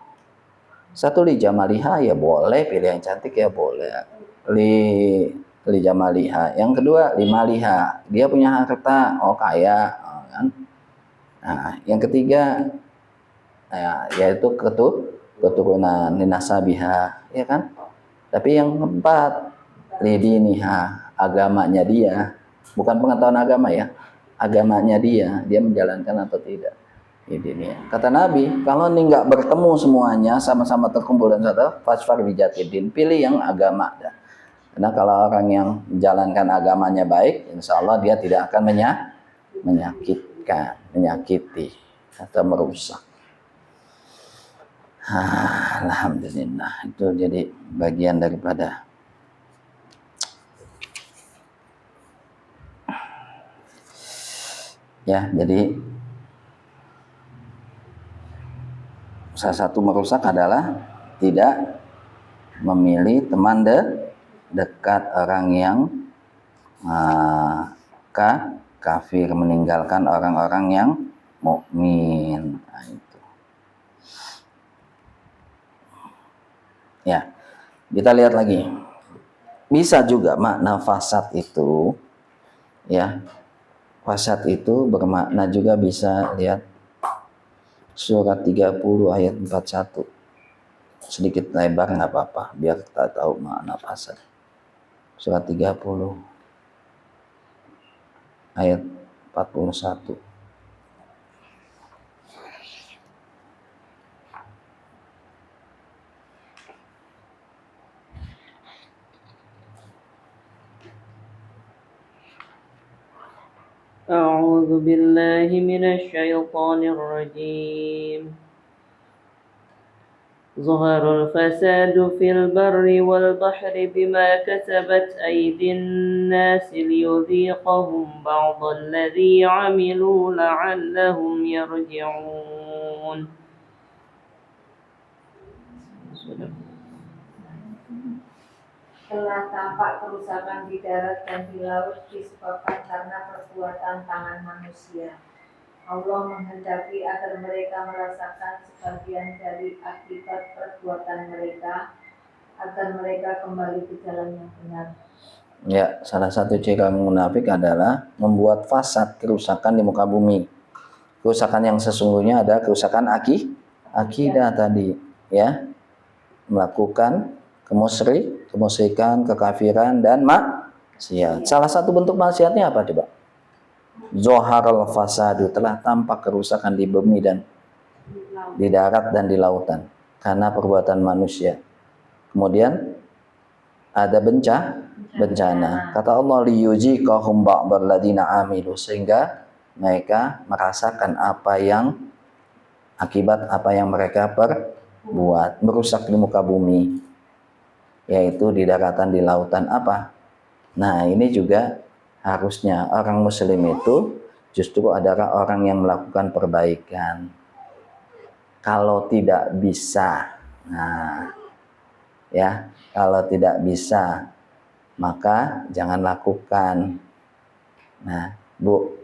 Speaker 1: Satu, li jamaliha, ya boleh pilih yang cantik ya boleh. Li jamaliha. Yang kedua, li maliha, dia punya harta, oh kaya kan. Nah, yang ketiga ya, yaitu keturunan linasabiha, ya kan. Tapi yang keempat, li diniha, agamanya dia, bukan pengetahuan agama ya, agamanya dia menjalankan atau tidak. Ini kata Nabi, kalau ini nggak bertemu semuanya sama-sama terkumpul dan satu, fasfar bijatidin, pilih yang agama. Karena kalau orang yang menjalankan agamanya baik, insya Allah dia tidak akan menyakiti atau merusak. Alhamdulillah, itu jadi bagian daripada ya, jadi salah satu merusak adalah tidak memilih teman dekat orang yang kafir, meninggalkan orang-orang yang mukmin. Nah, itu. Ya, kita lihat lagi. Bisa juga makna fasad itu, ya, fasad itu bermakna juga bisa lihat surat 30 ayat 41. Sedikit lebar nggak apa-apa, biar kita tahu makna fasad. Surat 30 ayat 41.
Speaker 2: أعوذ بالله من الشيطان الرجيم ظهر الفساد في البر والبحر بما كسبت أيدي الناس ليذيقهم بعض الذي عملوا لعلهم يرجعون.
Speaker 3: Telah tampak kerusakan di darat dan di laut disebabkan karena perbuatan tangan manusia. Allah menghendaki agar mereka merasakan sebagian dari akibat perbuatan mereka, agar mereka kembali ke jalan yang benar.
Speaker 1: Ya, salah satu ciri orang munafik adalah membuat fasad, kerusakan di muka bumi. Kerusakan yang sesungguhnya ada kerusakan akidah tadi, ya. Melakukan kemusyrikan, kekafiran dan maksiat. Salah satu bentuk maksiatnya apa coba? Zoharal fasadu, telah tampak kerusakan di bumi dan di darat dan di lautan. karena perbuatan manusia. Kemudian ada bencana. Kata Allah, liyuziqahum ba'dal ladzina amilu, sehingga mereka merasakan akibat apa yang mereka perbuat, merusak di muka bumi, yaitu di daratan, di lautan apa. Nah, ini juga harusnya orang muslim itu justru adalah orang yang melakukan perbaikan. Kalau tidak bisa, kalau tidak bisa, maka jangan lakukan. Nah, Bu,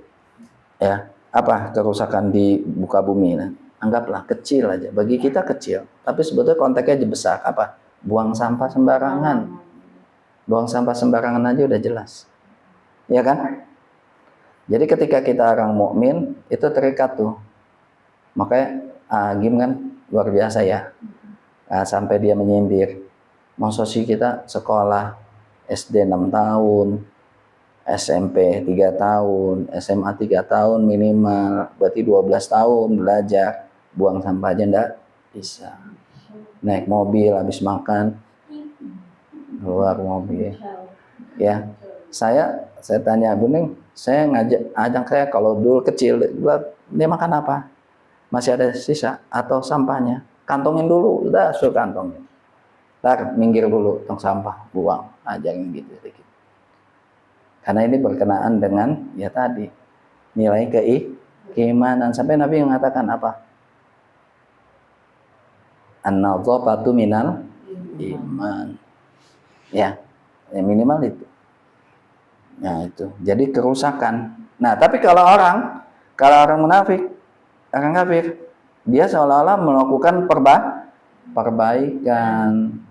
Speaker 1: apa kerusakan di muka bumi? Nah, anggaplah kecil aja. Bagi kita kecil, tapi sebetulnya konteksnya besar. Apa? Buang sampah sembarangan. Buang sampah sembarangan aja udah jelas. Ya kan? Jadi ketika kita orang mukmin itu terikat tuh. Makanya Agim kan luar biasa ya. Sampai dia menyindir. Masa sih kita sekolah SD 6 tahun, SMP 3 tahun, SMA 3 tahun minimal, berarti 12 tahun belajar, buang sampah aja enggak bisa. Naik mobil habis makan, keluar mobil. Ya, saya tanya Buning, saya ajak saya kalau dulu kecil, dia makan apa? Masih ada sisa atau sampahnya? Kantongin dulu, udah suruh kantongin. Ntar minggir dulu tong sampah, buang aja gitu sedikit. Karena ini berkenaan dengan ya tadi nilai keimanan. Sampai Nabi mengatakan apa? An-nadzafatu minal iman. Ya minimal itu. Nah itu. Jadi kerusakan. Nah tapi kalau orang munafik, orang kafir, dia seolah-olah melakukan perbaikan,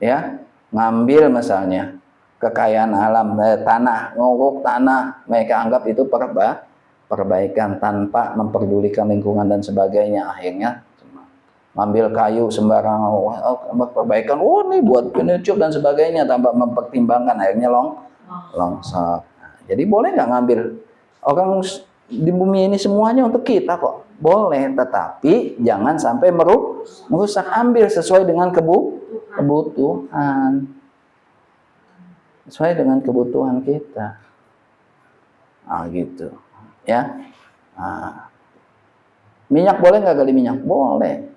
Speaker 1: ya, ngambil misalnya kekayaan alam, tanah, nguruk tanah, mereka anggap itu perbaikan tanpa memperdulikan lingkungan dan sebagainya. Akhirnya ngambil kayu sembarangan, perbaikan, nih buat penyucuk dan sebagainya tanpa mempertimbangkan, akhirnya longsor. Jadi boleh nggak ngambil? Orang di bumi ini semuanya untuk kita kok. Boleh, tetapi jangan sampai merusak. Ambil sesuai dengan kebutuhan. Sesuai dengan kebutuhan kita. Gitu. Ya. Minyak boleh nggak gali minyak? Boleh.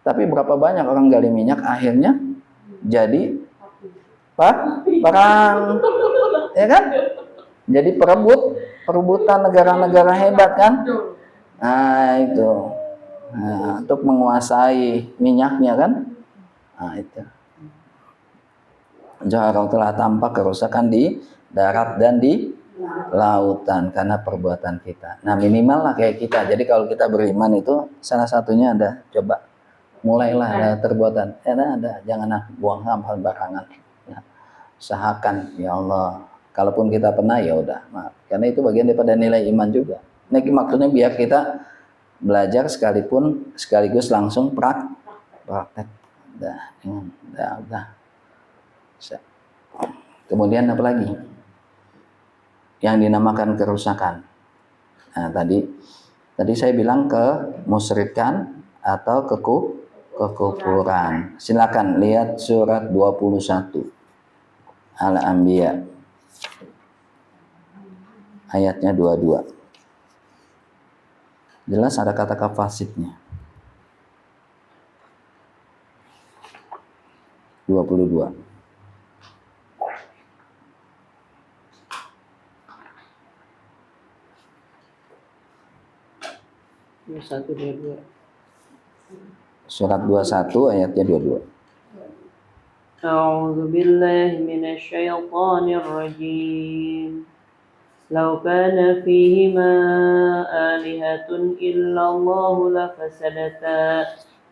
Speaker 1: Tapi berapa banyak orang gali minyak akhirnya jadi perang. Ya kan? Jadi perebutan negara-negara hebat kan? Nah itu, untuk menguasai minyaknya kan? Nah itu. Jangan telah tampak kerusakan di darat dan di lautan karena perbuatan kita. Nah minimal lah kayak kita. Jadi kalau kita beriman itu salah satunya ada, coba mulailah ada perbuatan. Ada, jangan buang sampah barangan. Ya. Usahakan, ya Allah. Kalaupun kita pernah ya udah, maaf. Karena itu bagian daripada nilai iman juga. Ini maksudnya biar kita belajar sekaligus langsung praktek. Udah. Kemudian apa lagi? Yang dinamakan kerusakan. Nah, tadi saya bilang kemusyrikan atau kekufuran. Silakan lihat surat 21 Al-Anbiya ayatnya 22. Jelas ada kata fasidnya. 22. Surat 21 ayatnya 22.
Speaker 2: A'udzu billahi minasyaitonir rajim. Law kana fihima alihatun illa Allah lafasadata.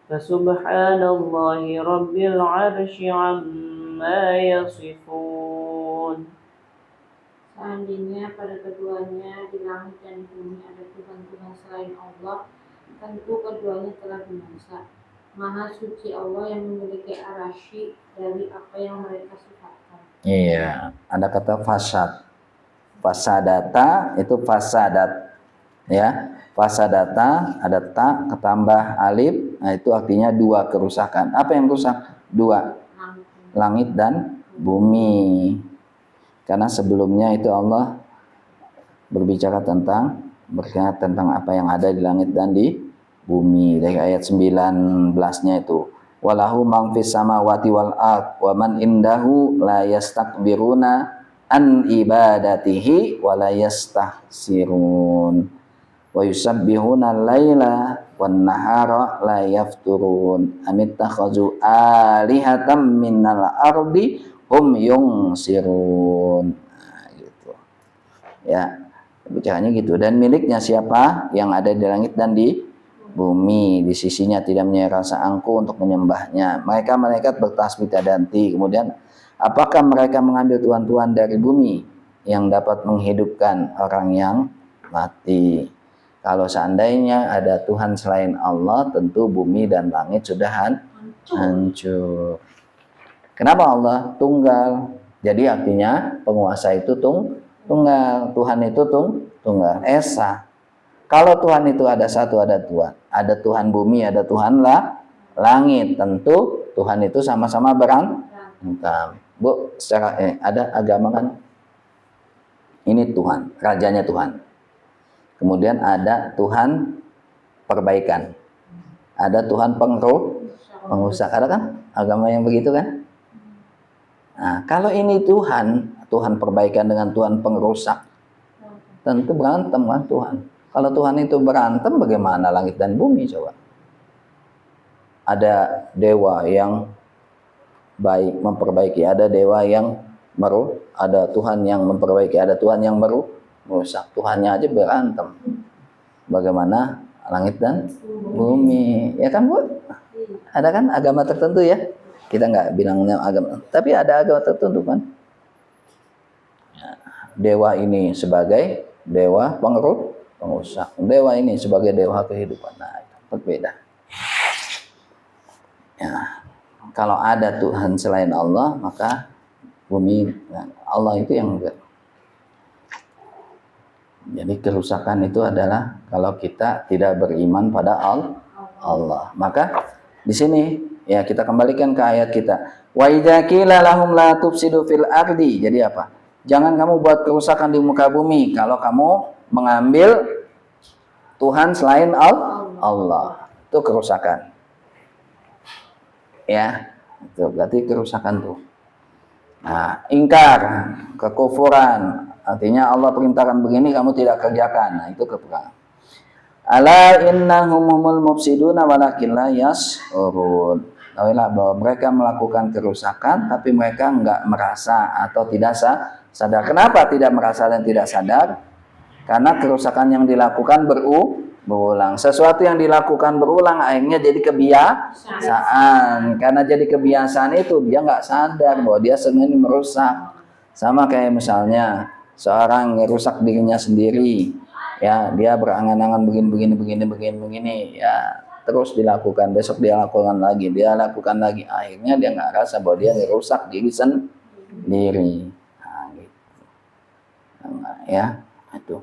Speaker 2: Fasubhanallahi rabbil 'arsy 'amma yasifun.
Speaker 3: Seandainya pada keduanya di langit dan di bumi ada Tuhan-Tuhan selain Allah, tentu keduanya telah binasa. Maha suci Allah yang memiliki arasy dari apa yang mereka sifatkan.
Speaker 1: Iya, ada kata fasad. Fasadata itu fasadat. Ya, fasadata ada ta ketambah alif, nah itu artinya dua kerusakan. Apa yang rusak? Dua, langit dan bumi. Karena sebelumnya itu Allah berbicara berkaitan tentang apa yang ada di langit dan di bumi. Dari ayat 19-nya itu, walahu man fis samawati wal ard wa man indahu la yastakbiruna an ibadatihi wa la yastahsirun wa yusabbihuna al-laila wan nahara la yafturun amittakhazu alihatan minal ardi hum yungsirun. Nah, gitu. Ya, bicaranya gitu. Dan miliknya siapa yang ada di langit dan di bumi, di sisinya tidak punya rasa angkuh untuk menyembahnya. Mereka malaikat bertasbih tadanti. Kemudian, apakah mereka mengambil tuhan-tuhan dari bumi yang dapat menghidupkan orang yang mati? Kalau seandainya ada Tuhan selain Allah, tentu bumi dan langit sudah hancur. Kenapa Allah tunggal? Jadi artinya penguasa itu tunggal, Tuhan itu tunggal, esa. Kalau Tuhan itu ada satu, ada Tuhan. Ada Tuhan bumi, ada Tuhan langit. Tentu Tuhan itu sama-sama berantem. Bu, secara ada agama kan? Ini Tuhan, rajanya Tuhan. Kemudian ada Tuhan perbaikan. Ada Tuhan pengrusak. Ada kan? Agama yang begitu kan? Nah, kalau ini Tuhan perbaikan dengan Tuhan pengrusak, tentu berantem kan Tuhan. Kalau Tuhan itu berantem, bagaimana langit dan bumi coba? Ada dewa yang baik memperbaiki, ada dewa yang ada Tuhan yang memperbaiki, ada Tuhan yang merusak. Tuhannya aja berantem. Bagaimana langit dan bumi? Ya kan Bu? Ada kan agama tertentu ya? Kita nggak bilangnya agama, tapi ada agama tertentu kan? Dewa ini sebagai dewa pengrusak, dewa ini sebagai dewa kehidupan. Nah, itu berbeda. Ya, kalau ada Tuhan selain Allah, maka bumi Allah itu yang jadi kerusakan itu adalah kalau kita tidak beriman pada Allah. Maka di sini ya kita kembalikan ke ayat kita. Wa idza qila lahum la tufsidu fil ardi. Jadi apa? Jangan kamu buat kerusakan di muka bumi kalau kamu mengambil Tuhan selain Allah. Itu kerusakan. Ya, itu berarti kerusakan tuh. Nah, ingkar, kekufuran, artinya Allah perintahkan begini kamu tidak kerjakan. Nah, itu kekufuran. Ala innahum humul mufsiduna walakin la yash'urun. Tahuilah bahwa mereka melakukan kerusakan tapi mereka enggak merasa atau tidak sadar. Kenapa tidak merasa dan tidak sadar? Karena kerusakan yang dilakukan berulang. Sesuatu yang dilakukan berulang akhirnya jadi kebiasaan. Karena jadi kebiasaan itu dia nggak sadar bahwa dia sebenarnya merusak. Sama kayak misalnya seorang merusak dirinya sendiri. Ya, dia berangan-angan begini, ya terus dilakukan, besok dia lakukan lagi, akhirnya dia nggak rasa bahwa dia merusak diri sendiri. Nah, gitu. Nah, ya, itu.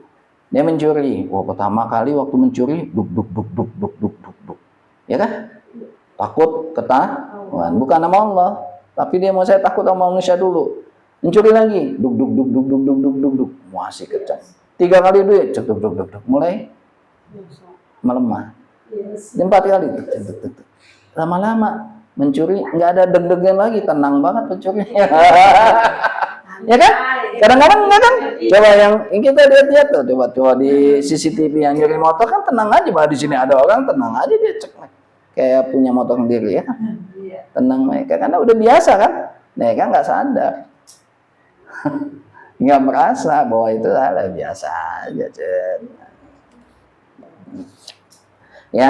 Speaker 1: Dia mencuri. Wah, pertama kali waktu mencuri, duk. Ya kan? Takut ketahuan. Bukan nama Allah, tapi dia mau saya takut sama manusia dulu. Mencuri lagi, duk. Masih kencang. 3 kali duit, duk. Mulai melemah. 4 kali, lama-lama mencuri nggak ada deg-degan lagi, tenang banget pencuri. Ya kan? Kadang-kadang enggak kan? Coba yang kita lihat tuh, coba di CCTV yang nyuri motor kan tenang aja, bahwa di sini ada orang tenang aja dia cek kayak punya motor sendiri ya. Tenang mereka karena udah biasa kan? Mereka nggak sadar. Nggak merasa bahwa itu hal biasa aja, ya.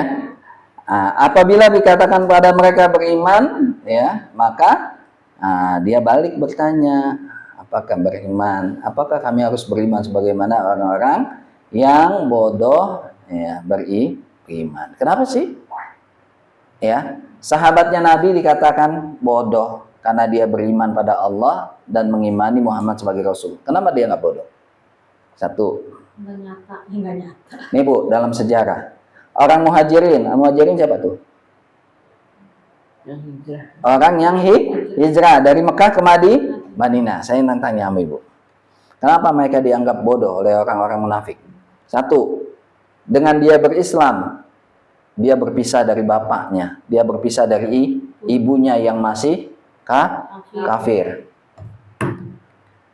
Speaker 1: Apabila dikatakan pada mereka beriman, ya, maka dia balik bertanya, apakah beriman? Apakah kami harus beriman sebagaimana orang-orang yang bodoh, ya, beriman? Kenapa sih? Ya, sahabatnya Nabi dikatakan bodoh karena dia beriman pada Allah dan mengimani Muhammad sebagai Rasul. Kenapa dia nggak bodoh? Satu,
Speaker 3: Enggak nyata, enggak nyata.
Speaker 1: Nih Bu, dalam sejarah. Orang muhajirin siapa tuh?
Speaker 2: Yang hijrah.
Speaker 1: Orang yang hijrah dari Mekah ke Madinah. Saya tanya sama Ibu. Kenapa mereka dianggap bodoh oleh orang-orang munafik? Satu, dengan dia berislam, dia berpisah dari bapaknya, dia berpisah dari ibunya yang masih kafir.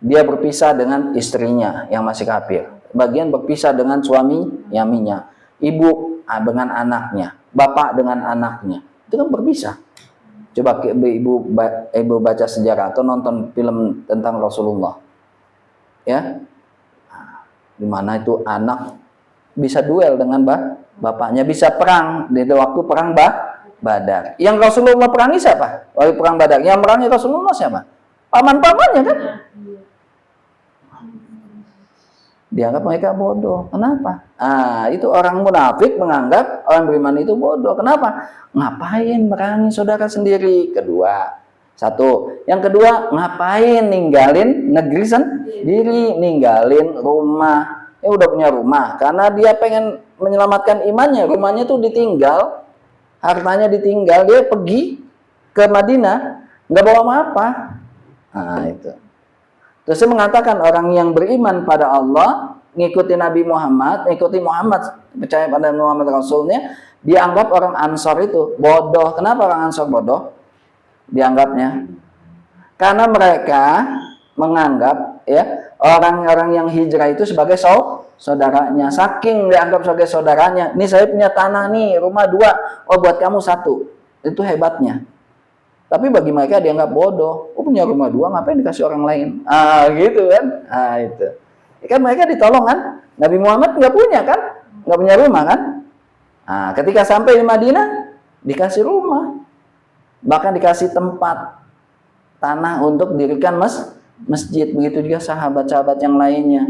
Speaker 1: Dia berpisah dengan istrinya yang masih kafir. Bagian berpisah dengan suaminya. Ibu dengan anaknya, bapak dengan anaknya. Itu kan berpisah. Coba ibu baca sejarah atau nonton film tentang Rasulullah. Ya. Di mana itu anak bisa duel dengan bapaknya, bisa perang di waktu perang Badar. Yang Rasulullah perangi siapa? Waktu perang Badar. Yang merangi Rasulullah siapa? Paman-pamannya kan? Dianggap mereka bodoh. Kenapa? Itu orang munafik menganggap orang beriman itu bodoh. Kenapa? Ngapain merangi saudara sendiri? Yang kedua, ngapain ninggalin negeri sendiri, ninggalin rumah. Ya udah punya rumah, karena dia pengen menyelamatkan imannya. Rumahnya tuh ditinggal, hartanya ditinggal, dia pergi ke Madinah, nggak bawa apa-apa. Itu. Terus saya mengatakan orang yang beriman pada Allah, ngikuti Nabi Muhammad, percaya pada Muhammad Rasulnya, dianggap orang Ansor itu bodoh. Kenapa orang Ansor bodoh? Dianggapnya karena mereka menganggap ya orang-orang yang hijrah itu sebagai saudaranya. Saking dianggap sebagai saudaranya, nih saya punya tanah nih, rumah 2, oh buat kamu 1. Itu hebatnya. Tapi bagi mereka dianggap bodoh. Oh punya rumah 2, ngapain dikasih orang lain? Gitu kan? Itu. Kan mereka ditolong kan? Nabi Muhammad nggak punya kan? Nggak punya rumah kan? Ketika sampai di Madinah, dikasih rumah. Bahkan dikasih tempat tanah untuk dirikan masjid. Begitu juga sahabat-sahabat yang lainnya.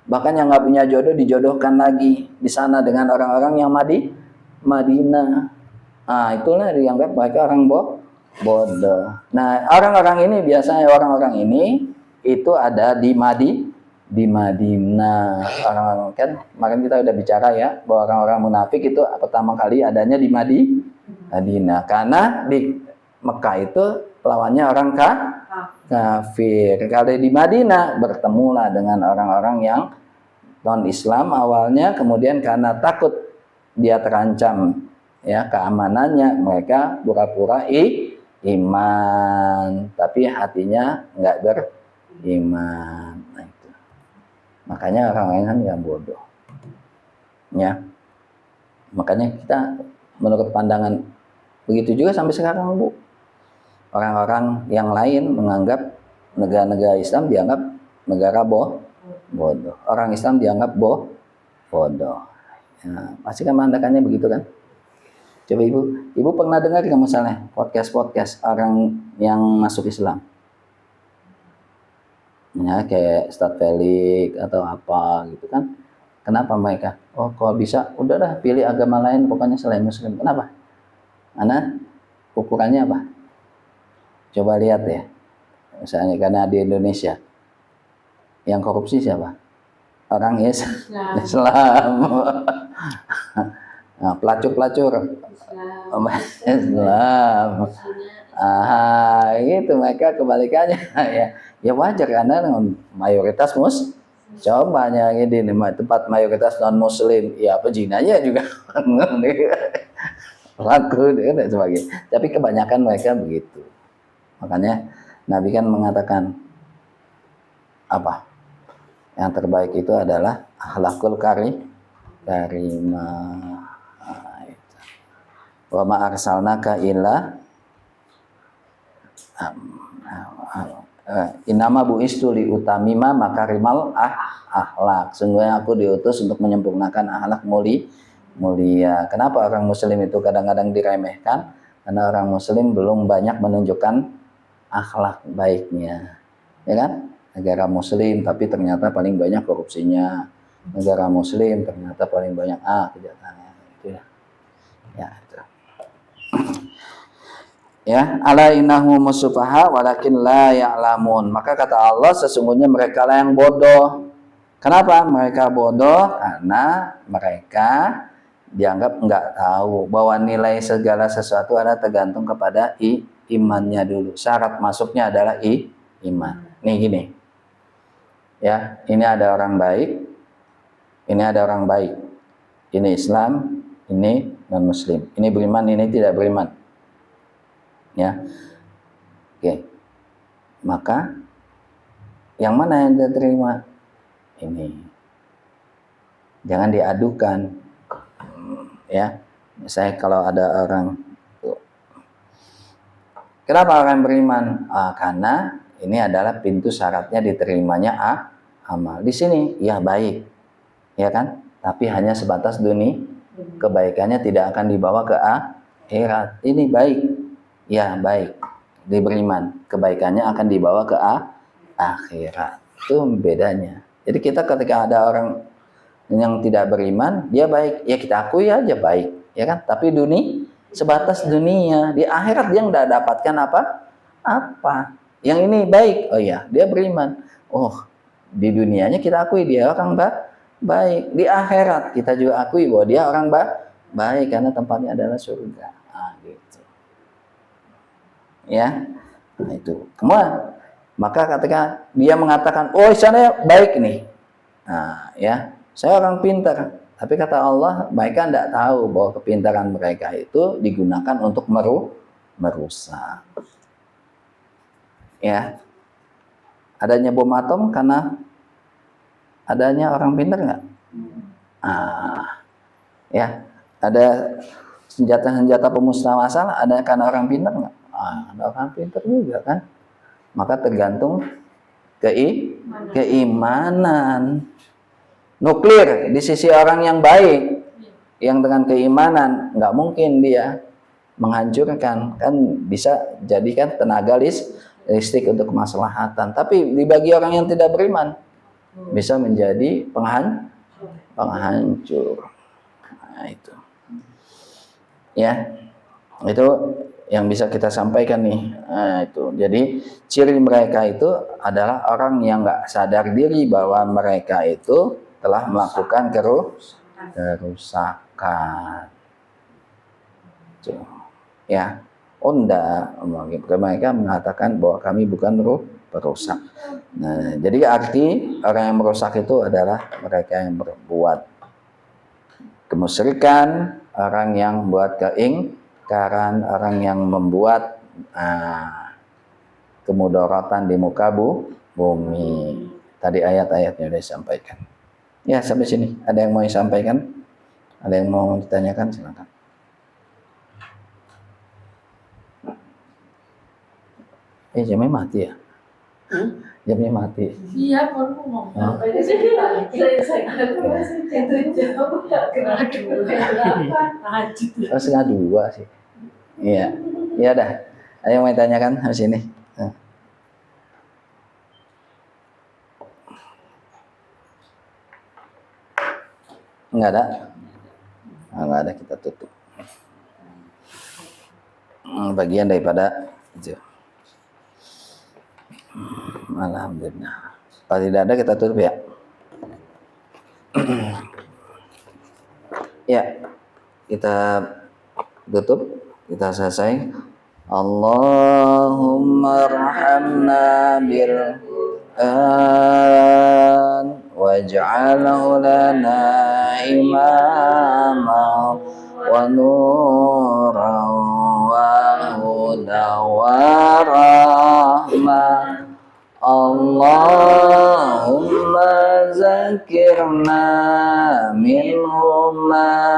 Speaker 1: Bahkan yang nggak punya jodoh dijodohkan lagi di sana dengan orang-orang yang Madinah. Itulah dianggap mereka orang bodoh. Nah, orang-orang ini biasanya itu ada di Madinah. Orang-orang kan kemarin kita udah bicara ya bahwa orang-orang munafik itu pertama kali adanya di Madinah. Karena di Mekah itu lawannya orang kafir. Kalau di Madinah bertemulah dengan orang-orang yang non-Islam awalnya, kemudian karena takut dia terancam ya keamanannya, mereka pura-pura iman, tapi hatinya nggak beriman. Nah, itu. Makanya orang-orang kan yang bodoh. Ya. Makanya kita menurut pandangan begitu juga sampai sekarang, Bu. Orang-orang yang lain menganggap negara-negara Islam dianggap negara bodoh. Orang Islam dianggap bodoh. Ya, pasti kan mandakannya begitu kan? Coba Ibu pernah dengar nggak misalnya podcast orang yang masuk Islam? Ya kayak Ustadz Felix atau apa gitu kan? Kenapa mereka? Oh kalau bisa, udahlah pilih agama lain pokoknya selain Muslim. Kenapa? Karena ukurannya apa? Coba lihat ya. Misalnya karena di Indonesia yang korupsi siapa? Orang Islam. Nah, pelacur Islam. Itu mereka kebalikannya ya wajar karena mayoritas coba yang di tempat mayoritas non muslim ya pejinanya juga laku dan sebagainya. Tapi kebanyakan mereka begitu. Makanya Nabi kan mengatakan apa? Yang terbaik itu adalah akhlakul karimah. Wa ma arsalnaka illa inama buistu li utamima makarimal akhlak. Sungguhnya aku diutus untuk menyempurnakan akhlak mulia. Kenapa orang muslim itu kadang-kadang diremehkan? Karena orang muslim belum banyak menunjukkan akhlak baiknya. Ya kan? Negara muslim tapi ternyata paling banyak korupsinya. Negara muslim ternyata paling banyak kejahatannya. Itu ya. Ya, itu. Ya, ala innahu musufaha walakin la ya'lamun. Maka kata Allah sesungguhnya mereka lah yang bodoh. Kenapa mereka bodoh? Karena mereka dianggap nggak tahu bahwa nilai segala sesuatu ada tergantung kepada imannya dulu. Syarat masuknya adalah iman. Nih gini, ya, ini ada orang baik, ini ada orang baik, ini Islam, ini non Muslim, ini beriman, ini tidak beriman, ya, oke. Maka yang mana yang diterima? Ini jangan diadukan, ya. Misalnya kalau ada orang, kenapa orang beriman? Karena ini adalah pintu syaratnya diterimanya amal. Di sini ya baik, ya kan? Tapi hanya sebatas dunia, kebaikannya tidak akan dibawa ke akhirat. Ini baik, ya baik, diberiman, kebaikannya akan dibawa ke akhirat. Itu bedanya. Jadi kita ketika ada orang yang tidak beriman, dia baik, ya kita akui aja baik, ya kan? Tapi dunia sebatas dunia, di akhirat dia nggak dapatkan apa. Yang ini baik, oh ya dia beriman. Oh, di dunianya kita akui dia orang baik, di akhirat kita juga akui bahwa dia orang baik karena tempatnya adalah surga. Gitu. Ya, nah itu. Kemudian maka ketika dia mengatakan, oh saya baik nih, nah ya, saya orang pintar. Tapi kata Allah, mereka tidak tahu bahwa kepintaran mereka itu digunakan untuk merusak. Ya, adanya bom atom karena adanya orang pintar nggak? Ya, ada senjata-senjata pemusnah masalah, ada karena orang pintar nggak? Ada orang pintar juga kan? Maka tergantung keimanan. Nuklir di sisi orang yang baik, yang dengan keimanan nggak mungkin dia menghancurkan, kan bisa jadikan tenaga listrik untuk kemaslahatan. Tapi dibagi orang yang tidak beriman bisa menjadi penghancur. Nah, itu ya, itu yang bisa kita sampaikan nih. Nah, itu jadi ciri mereka itu adalah orang yang nggak sadar diri bahwa mereka itu telah melakukan kerusakan. Ya, mereka mengatakan bahwa kami bukan perusak. Nah, jadi arti orang yang merusak itu adalah mereka yang berbuat kemusyrikan, orang yang membuat keingkaran, orang yang membuat kemudaratan di muka bumi. Tadi ayat-ayatnya sudah disampaikan. Ya, sampai sini. Ada yang mau disampaikan? Ada yang mau ditanyakan? Silakan. Jamnya mati ya? Jamnya mati.
Speaker 3: Iya, baru ngomong.
Speaker 1: Setengah dua sih. Iya. Iya dah. Ada yang mau ditanyakan habis ini? Enggak ada? Enggak ada, kita tutup. Bagian daripada itu. Alhamdulillah. Kalau tidak ada kita tutup ya. Ya, kita tutup, kita selesai. Allahumma arhamna bil Qur'an waj'alhu lana imama wa nuran wa hudan wa rahmah. Allahumma zakirna minhu ma